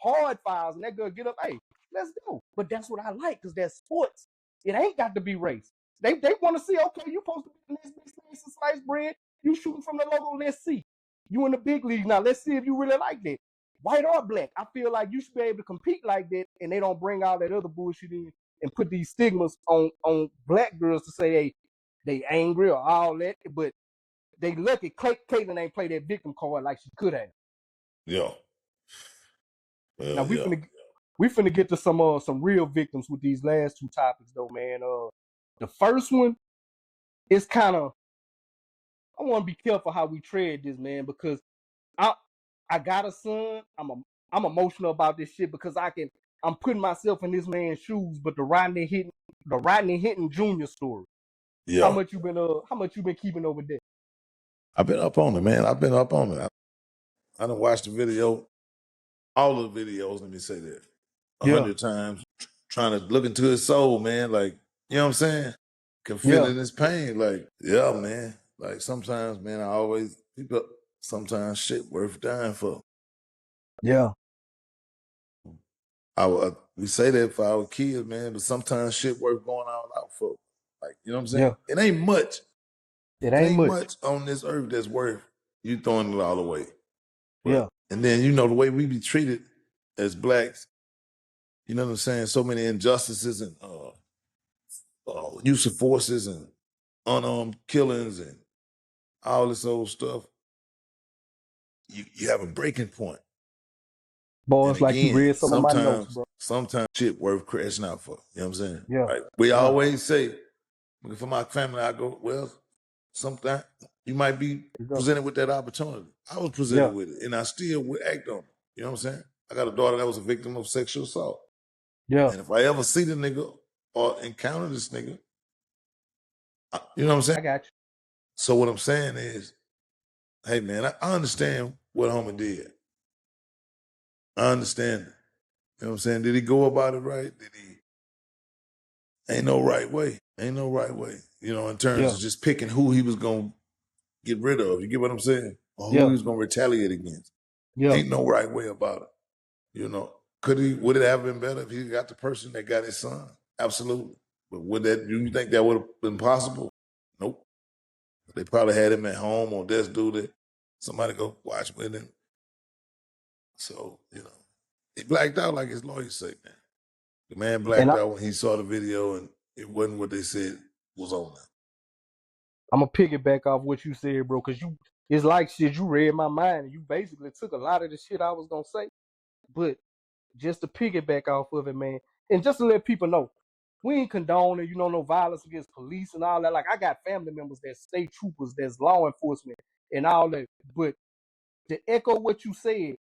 hard fouls, and that girl get up, hey, let's go. But that's what I like, because that's sports. It ain't got to be race. They want to see, okay, you supposed to be in this big slice of sliced bread. You shooting from the logo, let's see. You in the big league now. Let's see if you really like that. White or black. I feel like you should be able to compete like that, and they don't bring all that other bullshit in and put these stigmas on black girls to say, hey, they angry or all that, but they lucky Caitlyn ain't play that victim card like she could have. Yeah. Now we finna get to some real victims with these last two topics though, man. The first one is kind of, I want to be careful how we tread this, man, because I got a son. I'm emotional about this shit because I'm putting myself in this man's shoes. But the Rodney Hinton Jr. story. Yeah. How much you been keeping over there? I've been up on it, man. I've been up on it. I done watched the video, all of the videos. Let me say that 100 times, trying to look into his soul, man. Like, you know what I'm saying? Can feel it in his pain. Like, yeah, man. Like sometimes, man, sometimes shit worth dying for. Yeah. We say that for our kids, man, but sometimes shit worth going all out for. Like, you know what I'm saying? Yeah. It ain't much. It ain't much on this earth that's worth you throwing it all away. But, yeah. And then, the way we be treated as blacks, you know what I'm saying? So many injustices and use of forces and unarmed killings and all this old stuff. You have a breaking point. Boy, it's like you read some of my notes, bro. Sometimes shit worth crashing out for. You know what I'm saying? Yeah. Like we always say, for my family, I go, well, sometimes you might be presented with that opportunity. I was presented with it, and I still would act on it. You know what I'm saying? I got a daughter that was a victim of sexual assault. Yeah. And if I ever see the nigga or encounter this nigga, you know what I'm saying? I got you. So what I'm saying is, hey, man, I understand what homie did. I understand it. You know what I'm saying? Did he go about it right? Ain't no right way. Ain't no right way. In terms of just picking who he was going to get rid of. You get what I'm saying? Or who he was going to retaliate against. Yeah. Ain't no right way about it. Would it have been better if he got the person that got his son? Absolutely. But you think that would have been possible? Nope. They probably had him at home or desk duty. Somebody go watch with him. So, he blacked out like his lawyer said, man. The man blacked out when he saw the video and it wasn't what they said was on there. I'm going to piggyback off what you said, bro, because it's like shit, you read my mind and you basically took a lot of the shit I was going to say. But just to piggyback off of it, man, and just to let people know, we ain't condoning, no violence against police and all that. Like, I got family members that's state troopers, that's law enforcement and all that. But to echo what you said,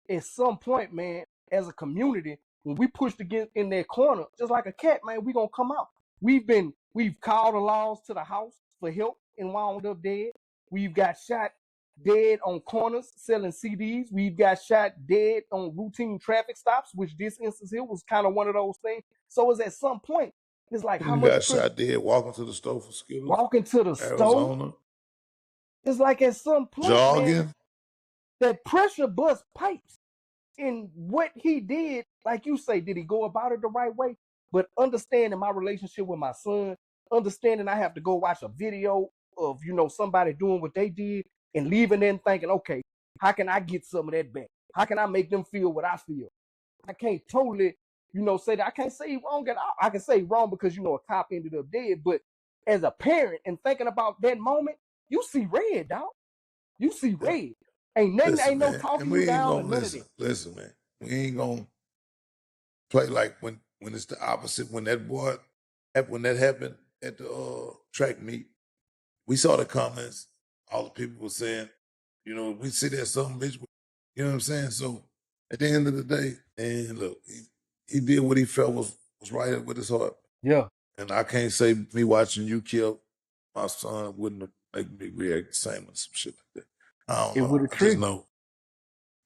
at some point, man, as a community, when we push to get in their corner, just like a cat, man, we gonna come out. We've called the laws to the house for help and wound up dead. We've got shot dead on corners selling CDs. We've got shot dead on routine traffic stops, which this instance here was kind of one of those things. So it's at some point, it's like how much got shot dead walking to the store for Skittles. Walking to the store. It's like at some point, jogging. Man, that pressure bust pipes. in what he did, like you say, did he go about it the right way? But understanding my relationship with my son, understanding I have to go watch a video of, somebody doing what they did and leaving in thinking, okay, how can I get some of that back? How can I make them feel what I feel? I can't totally, say that. I can't say wrong at all. I can say wrong because, a cop ended up dead. But as a parent and thinking about that moment, you see red, dog. You see Yeah. red. Ain't nothing, Listen, ain't no man. talking And you we ain't down or gonna none of that. listen, man. We ain't gonna play like when it's the opposite. When that happened at the track meet, we saw the comments. All the people were saying, we see that some bitch. You know what I'm saying? So at the end of the day, and look, he did what he felt was right with his heart. Yeah. And I can't say me watching you kill my son wouldn't have make me react the same with some shit like that. I don't It would know. have triggered.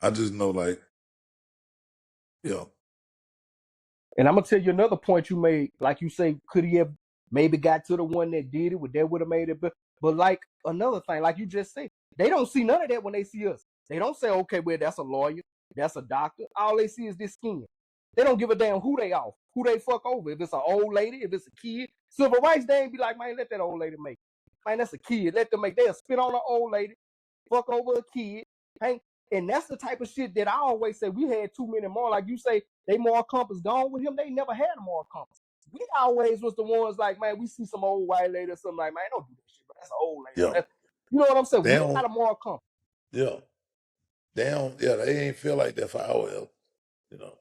I just know, like, And I'm gonna tell you another point you made. Like you say, could he have maybe got to the one that did it? Would have made it? But like another thing, like you just said, they don't see none of that when they see us. They don't say, okay, well, that's a lawyer, that's a doctor. All they see is this skin. They don't give a damn who they off, who they fuck over. If it's an old lady, if it's a kid, civil rights, they ain't be like, man, let that old lady make it. Man, that's a kid. Let them make. They'll spit on an old lady, fuck over a kid. Hey, and that's the type of shit that I always say. We had too many more. Like you say, they moral compass gone with him. They never had a moral compass. We always was the ones like, man, we see some old white lady or something like, man, don't do that shit, but that's an old lady. yeah. You know what I'm saying? They We don't, got a moral compass. yeah. They ain't feel like that for our help, So,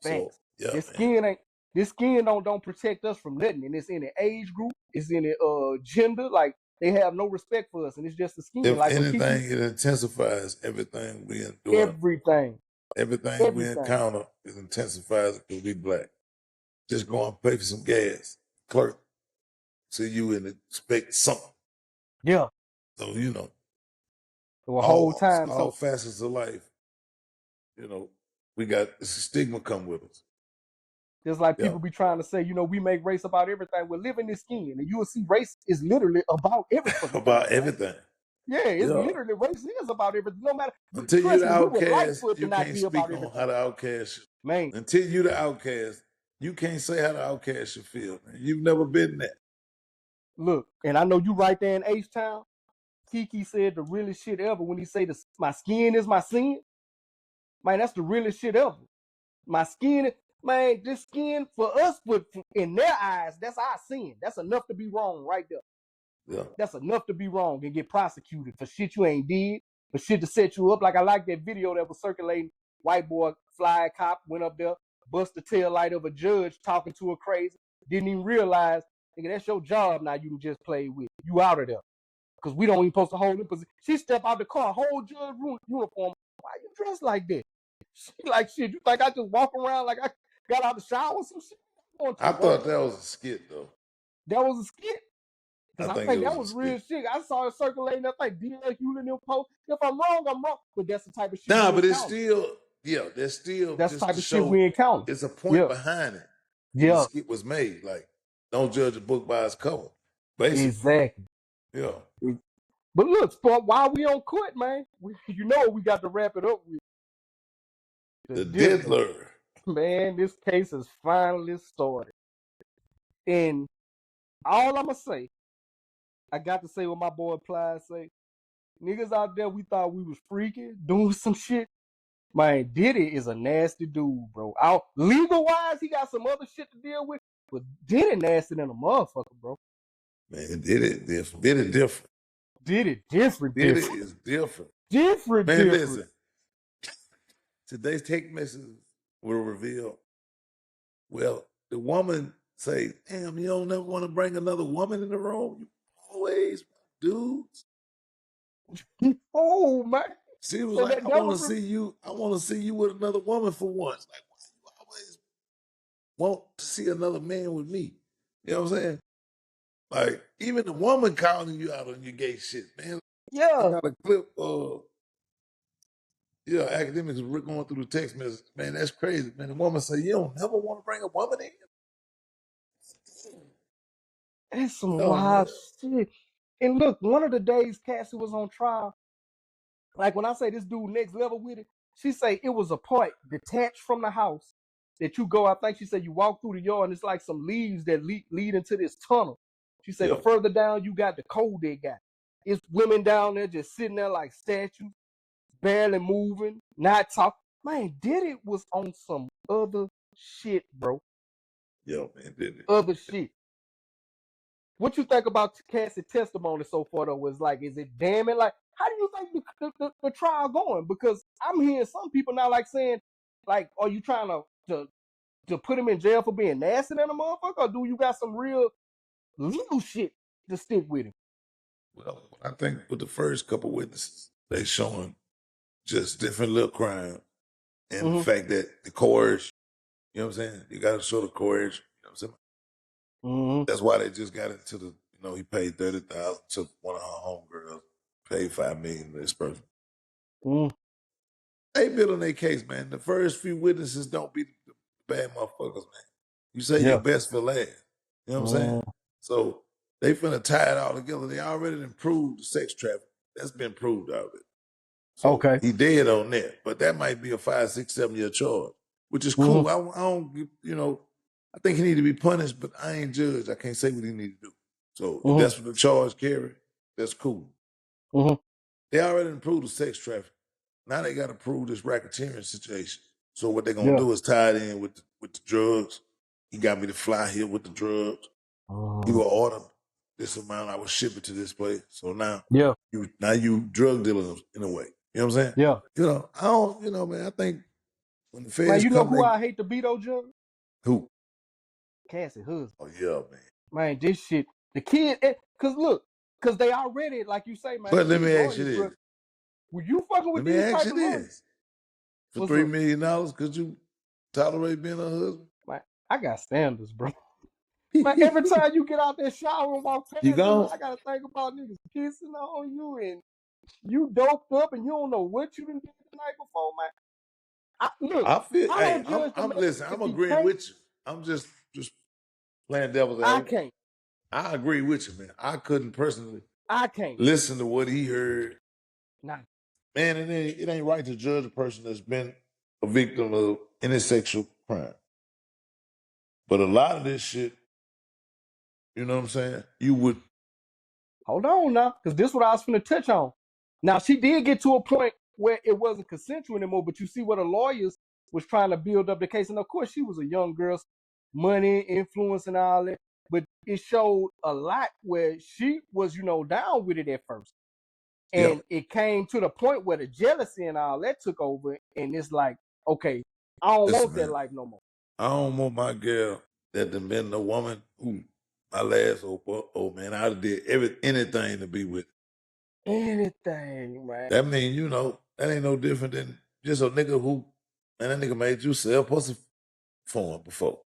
Facts. yeah, This skin don't protect us from nothing. And it's in an age group, it's in a gender. Like they have no respect for us, and it's just the skin. If Like what anything, Kiki, it intensifies everything we endure. everything. Everything we encounter it intensifies because we black. Just go and pay for some gas. Clerk, see you and expect something. Yeah. So, The whole time. all So facets of life, we got this stigma come with us. just like Yeah. people be trying to say, we make race about everything. We're living this skin, and you will see race is literally about everything. About everything. Yeah, it's literally race is about everything. No matter. Until Trust you the me, we would like outcast, for it to you not can't be speak about on everything. how the outcast. Man. Until you the outcast, you can't say how the outcast should feel. Man. You've never been there. Look, and I know you right there in H-Town. Kiki said the realest shit ever when he say my skin is my sin. Man, that's the realest shit ever. My skin, man, this skin for us, in their eyes, that's our sin. That's enough to be wrong right there. Yeah. That's enough to be wrong and get prosecuted for shit you ain't did, for shit to set you up. Like I like that video that was circulating. White boy, fly cop, went up there, bust the tail light of a judge talking to her crazy. Didn't even realize, nigga, that's your job now. You can just play with. You out of there. Because we don't even supposed to hold him. She step out the car, whole judge uniform. Why you dressed like that? She like, shit, you think I just walk around like I got out the shower or some shit? I thought that was a skit, though. That was a skit? Because I think it that was real shit. I saw it circulating. I think D.L. Hewlett and post. If I'm wrong, I'm wrong. But that's the type of shit Nah, we but it's encounter. still That's the just type to of shit show we encounter. it's a point behind it. When the skit was made. Like, don't judge a book by its cover. Basically. Exactly. Yeah. But look, while we on court, man, we got to wrap it up with The diddler. Man, this case has finally started. And all I'm going to say, I got to say what my boy Plies say. Niggas out there, we thought we was freaking, doing some shit. Man, Diddy is a nasty dude, bro. Legal-wise, he got some other shit to deal with, but Diddy nasty than a motherfucker, bro. Man, Diddy different. Diddy different. Diddy different. Diddy is different. Different. Man, listen. Today's text messages will reveal, well, the woman say, damn, you don't never want to bring another woman in the room? You always dudes. Oh, man. She was like, I want to see you with another woman for once. Like, why you always want to see another man with me? You know what I'm saying? Like, even the woman calling you out on your gay shit, man. Yeah. I got a clip academics going through the text message. Man, that's crazy. Man, the woman say, you don't never want to bring a woman in? That's some wild shit. And look, one of the days Cassie was on trial, like when I say this dude next level with it, She say it was a part detached from the house that you go. I think she said you walk through the yard and it's like some leaves that lead into this tunnel. She said the Yeah. further down you got, the cold they got. It's women down there just sitting there like statues, barely moving, not talking. Man, Diddy was on some other shit, bro. Yo, man, Diddy. Other shit. What you think about Cassie's testimony so far though? Was like, is it damning? Like, how do you think the trial going? Because I'm hearing some people now like saying, like, are you trying to put him in jail for being nasty than a motherfucker, or do you got some real little shit to stick with him? Well, I think with the first couple witnesses, they showing just different little crime and the fact that the courage, you know what I'm saying? You got to show the courage, you know what I'm saying? That's why they just got into the, he paid $30,000 to one of her homegirls, paid $5 million to this person. They building their case, man. The first few witnesses don't be the bad motherfuckers, man. You say your best for last. You know what I'm saying? So they finna tie it all together. They already proved the sex trafficking. That's been proved already. So he dead on that. But that might be a 5, 6, 7 year charge, which is cool. I don't, I think he need to be punished, but I ain't judged. I can't say what he need to do. So if that's what the charge carry, that's cool. They already proved the sex trafficking. Now they got to prove this racketeering situation. So what they're gonna do is tie it in with the drugs. He got me to fly here with the drugs. He will order this amount. I will ship it to this place. So now, you drug dealers in a way. You know what I'm saying? Yeah. I don't. Man. I think when the feds man, you know come, who I hate to be though, Jugg? Who? Cassie husband. Oh yeah, man. Man, this shit. The kid, cause they already, like you say, man. But let me ask you this. Were you fucking with these type of lawyers? For $3 million, could you tolerate being a husband? Man, I got standards, bro. Man, every time you get out that shower and walk past, I gotta think about niggas kissing on you and you doped up and you don't know what you done did the night before, man. Listen, I'm agreeing with you. I'm just playing devil's advocate. I can't. I agree with you, man. I couldn't personally. I can't listen to what he heard. Nah. Man, it ain't right to judge a person that's been a victim of any sexual crime. But a lot of this shit, you know what I'm saying? You would. Hold on now, because this is what I was finna touch on. Now, she did get to a point where it wasn't consensual anymore, but you see what the lawyers was trying to build up the case. And of course, she was a young girl, money, influence, and all that. But it showed a lot where she was, down with it at first. And it came to the point where the jealousy and all that took over. And it's like, okay, I don't want that life no more. I don't want my girl that done been a woman who my last old man, I'd have did anything to be with. Anything, man. That mean, that ain't no different than just a nigga who, man, that nigga made you sell pussy for him before.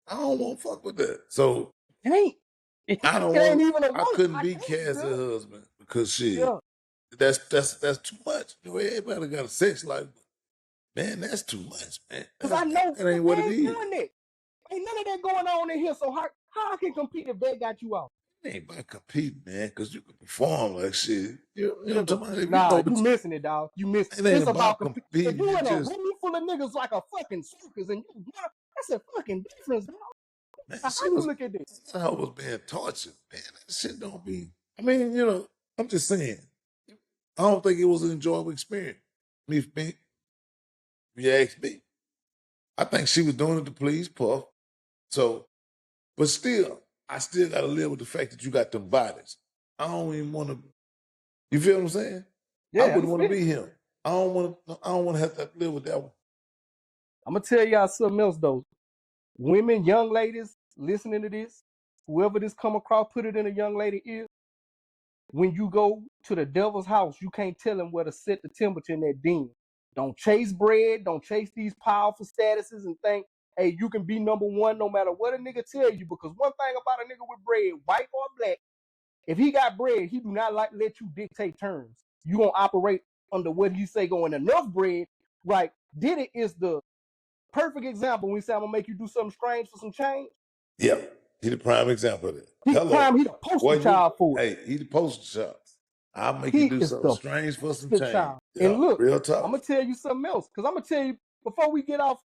I don't want to fuck with that. So I couldn't be Cassie's husband because shit. Yeah. That's too much. Everybody got a sex life. Man, that's too much, man. Because I know that ain't what it is. Ain't none of that going on in here. So how I can compete if they got you out? It ain't about competing, man, because you can perform like shit. You know what I'm talking about? You missing it, dog. You missing it. It ain't about competing. If you in a room full of niggas like a fucking circus and that's a fucking difference, dog. Man, how you look at this? I was being tortured, man. That shit don't be. I mean, I'm just saying. I don't think it was an enjoyable experience. If you ask me, I think she was doing it to please Puff. So, but still, I still got to live with the fact that you got them bodies. I don't even want to. You feel what I'm saying? Yeah, I wouldn't want to be him. I don't want to have to live with that one. I'm gonna tell y'all something else though. Women, young ladies listening to this, whoever this come across, put it in a young lady ear. When you go to the devil's house, you can't tell him where to set the temperature in that den. Don't chase bread. Don't chase these powerful statuses and think, hey, you can be number one no matter what a nigga tell you. Because one thing about a nigga with bread, white or black, if he got bread, he do not let you dictate terms. You gonna operate under what he say going enough bread, right? Diddy is the perfect example when he say I'm gonna make you do something strange for some change. Yeah, he the prime example of that. He the poster child for it. Hey, he the poster child. I'll make you do something strange for some change. Yeah, And look, real I'm talk. gonna tell you something else, cause I'm gonna tell you before we get off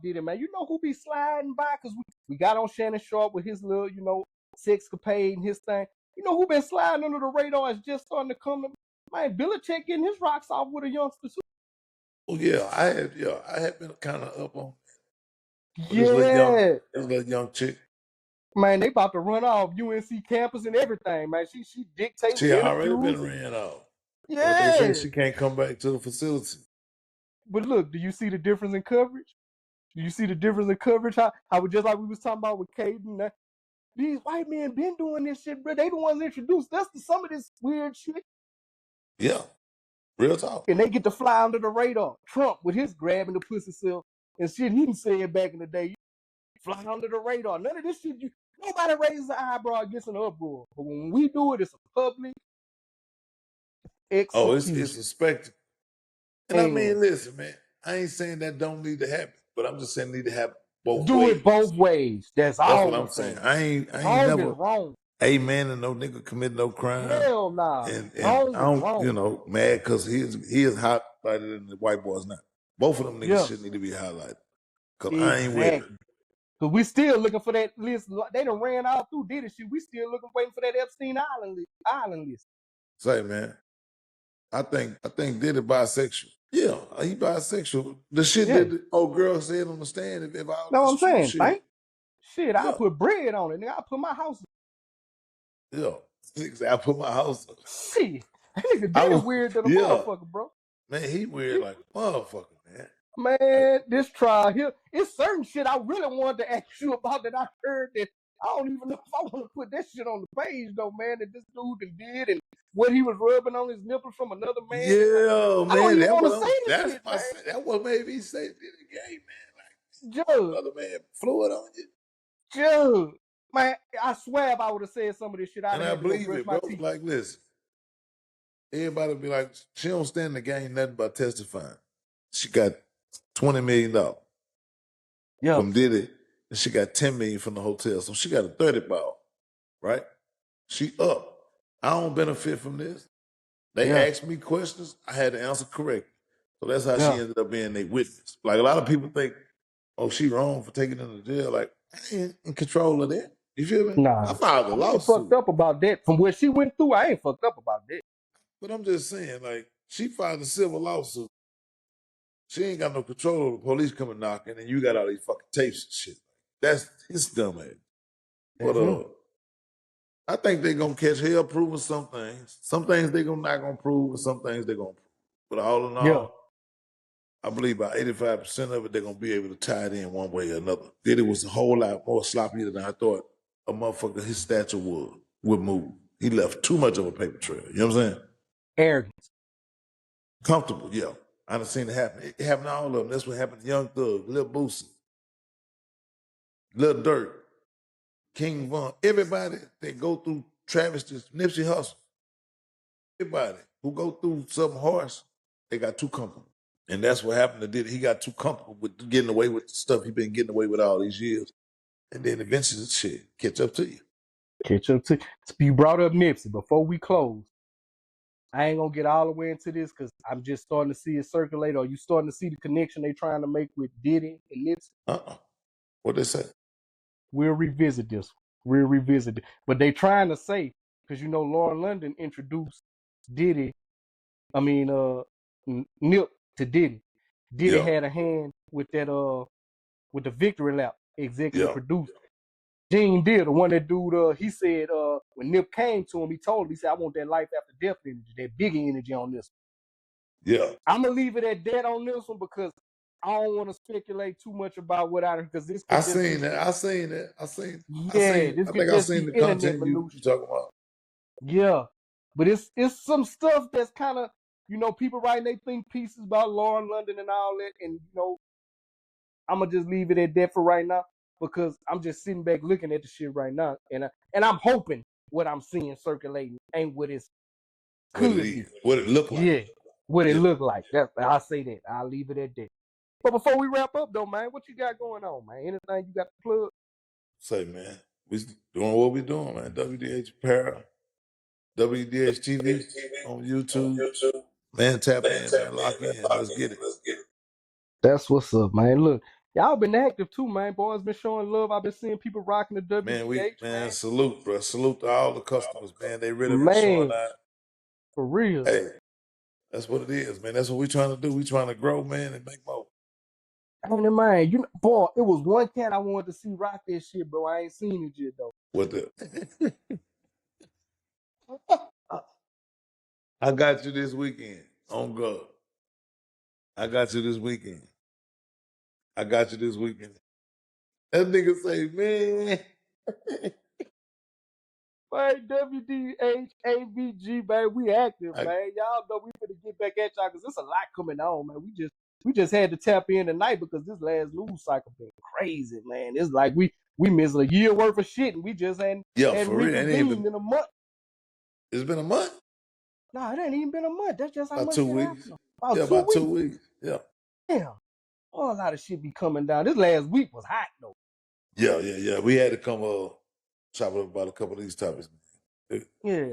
Diddy, man. You know who be sliding by? Cause we got on Shannon Sharp with his little, sexcapade and his thing. You know who been sliding under the radar is just starting to come to man. Belichick getting his rocks off with a youngster too. Oh I had been kind of up on with Yeah, this little young chick. man, they about to run off UNC campus and everything, man. She dictating She already interviews. been ran off. But they say Yeah, she can't come back to the facility. but look, do you see the difference in coverage? Do you see the difference in coverage? How just like we was talking about with Caden, these white men been doing this shit, bro. They the ones introduced us to some of this weird shit. Yeah, real talk. And they get to fly under the radar. Trump with his grabbing the pussy self and shit he didn't say it back in the day. Fly under the radar. None of this shit, nobody raises an eyebrow against an uproar. But when we do it, it's a public Oh, it's execution. a spectacle. And I And mean, listen, man, I ain't saying that don't need to happen, but I'm just saying it need to happen both do it ways. both ways. That's That's all what we I'm saying. saying. I ain't Wrong is never wrong. amen and no nigga commit no crime. Hell nah. And Wrong I is don't, wrong. mad because he is hot lighter than the white boys now. Both of them niggas Yeah, shit need to be highlighted. Cause I ain't with it. exactly. Cause we still looking for that list. They done ran all through Diddy shit. We still waiting for that Epstein Island list. Say, man, I think Diddy bisexual. Yeah, he bisexual. The shit Yeah. that the old girl said on the stand, if all Know what that's I'm true saying? shit. Shit, I'll Yeah, put bread on it. Nigga, I'll put my house. yeah. I put my house up. Shit. That nigga I Diddy was, weird to the yeah. motherfucker, bro. Man, he weird like a motherfucker, man. Man, this trial here, it's certain shit I really wanted to ask you about that I heard that I don't even know if I want to put that shit on the page though, man, that this dude did and what he was rubbing on his nipples from another man. And Yeah, I don't man. even want to say this That's shit, my man. that what made me say Diddy gay, man. Like Judge, another man fluid on you. Judge. Man, I swear if I would have said some of this shit, I'd And have I had to go believe brush it, my bro. teeth. Like, listen, everybody be like, she don't stand the game nothing but testifying. She got $20 million Yeah, from Diddy, and she got $10 million from the hotel. So she got a 30 ball, right? She up. I don't benefit from this. They yeah, asked me questions, I had to answer correctly. So that's how she yeah. ended up being a witness. Like a lot of people think, oh, she wrong for taking her to jail. Like, I ain't in control of that. You feel me? I Nah, filed a I ain't fucked lawsuit. up about that. From what she went through, I ain't fucked up about that. But I'm just saying, like, she filed a civil lawsuit. She ain't got no control of the police coming knocking, and you got all these fucking tapes and shit. That's his dumb ass. But That's him. I think they're gonna catch hell proving some things. Some things they're gonna not gonna prove, and some things they're gonna prove. But all in Yeah. all, I believe about 85% of it they're gonna be able to tie it in one way or another. Diddy was a whole lot more sloppy than I thought a motherfucker his stature would move. He left too much of a paper trail. You know what I'm saying? Arrogance. Comfortable, yeah. I done seen it happen. It happened to all of them. That's what happened to Young Thug, Lil Boosie, Lil Durk, King Von. Everybody that go through travesties, Nipsey Hussle, everybody who go through something harsh, they got too comfortable. And that's what happened to Diddy. He got too comfortable with getting away with the stuff he been getting away with all these years. And then eventually shit catch up to you. Catch up to you. Brought up Nipsey. Before we close, I ain't gonna get all the way into this because I'm just starting to see it circulate. Or you starting to see the connection they trying to make with Diddy and Nipsey? What they say? We'll revisit this. We'll revisit it. But they trying to say because Lauren London introduced Diddy. I mean, Nip to Diddy. Diddy Yeah, had a hand with that with the Victory Lap executive yeah, producer. Gene did the one that dude. He said when Nip came to him, he told him, he said, "I want that life after death energy, that bigger energy on this." yeah. I'm gonna leave it at that on this one because I don't want to speculate too much about what I because this I could just seen be that. I seen that. this I could think I just seen be the internet content minutia. you talking about. Yeah, but it's some stuff that's kind of people writing they think pieces about Lauren London and all that, and I'm gonna just leave it at that for right now because I'm just sitting back looking at the shit right now, and I'm hoping what I'm seeing circulating ain't what it What it could be. is, what it look like. Yeah, what it Yeah. look like. I'll say that. I'll leave it at that. But before we wrap up, though, man, what you got going on, man? Anything you got to plug? Say, man, we doing what we doing, man. WDH Apparel, WDH TV on YouTube. Man, tap in, man. Lock in. Let's get it. That's what's up, man. Look, y'all been active too, man. Boys been showing love. I've been seeing people rocking the WGH, Man, man. salute, bro. Salute to all the customers, man. They really been showing Man, out. for real. Hey, that's what it is, man. That's what we trying to do. We trying to grow, man, and make more. Ain't it, man? You know, boy, it was one cat I wanted to see rock that shit, bro. I ain't seen it yet though. What the? I got you this weekend on God. I got you this weekend. I got you this weekend. That nigga say, man. Man, WDHAVG, man, we active, man. Y'all know we finna get back at y'all because there's a lot coming on, man. We just had to tap in tonight because this last news cycle been crazy, man. It's like we missed a year worth of shit and we just hadn't For real. reconvened in a month. It's been a month? Nah, it ain't even been a month. That's just how About much 2 shit weeks. happened. About Yeah, 2 about 2 weeks. weeks. Yeah. Damn. Oh, a lot of shit be coming down. This last week was hot though. Yeah. We had to come chop up about a couple of these topics. Yeah,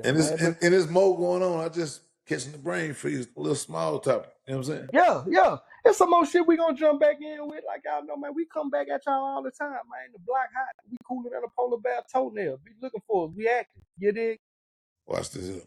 And man. But there's more going on. I just catching the brain freeze, a little small topic. You know what I'm saying? yeah. There's some more shit we gonna jump back in with. Like y'all know, man, we come back at y'all all the time, man. The Blocc Hot. We cooler than a polar bear toenail. Be looking for us. We active. You dig? Watch this here.